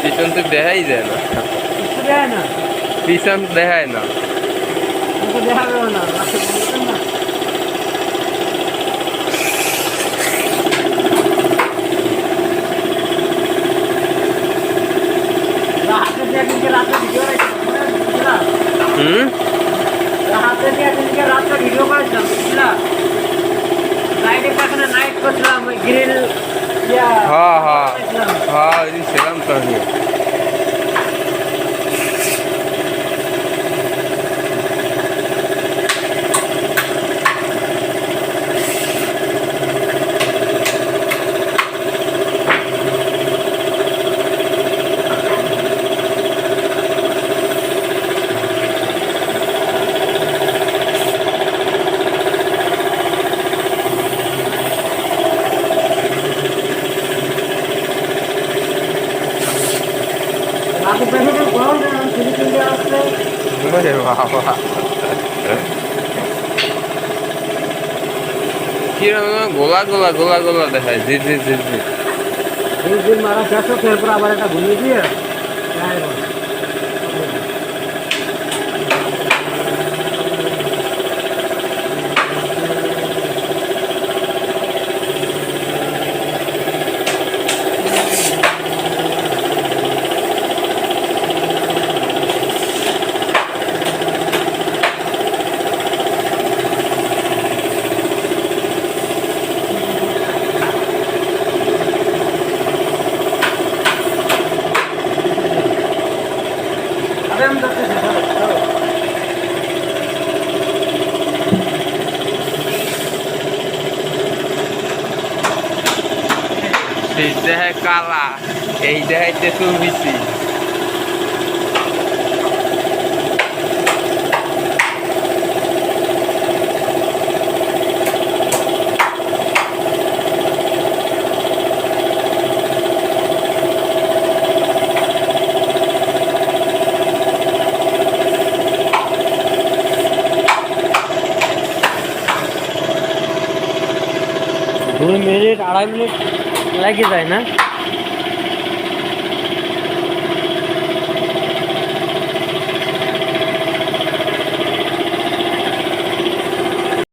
পিছন তো দেখাই যায় না, পিছন দেখায় না। ভিডিও করেছিলাম বুঝলা, লাইটের পাশে নাইট করছিলাম ওই গ্রিল। হ্যাঁ হ্যাঁ হ্যাঁ, ছিলাম তো আমি। কিরকম গোলা গোলা গোলা গোলা দেখায়, জি জি জি জি। মারা শেষ হচ্ছে, এরপর আবার একটা ঘুরিয়ে দিয়ে সেই দেখায় কালা, এই দেখাইতে চুলবিছি। মিনিট 2.5 মিনিট লাগে যায় না।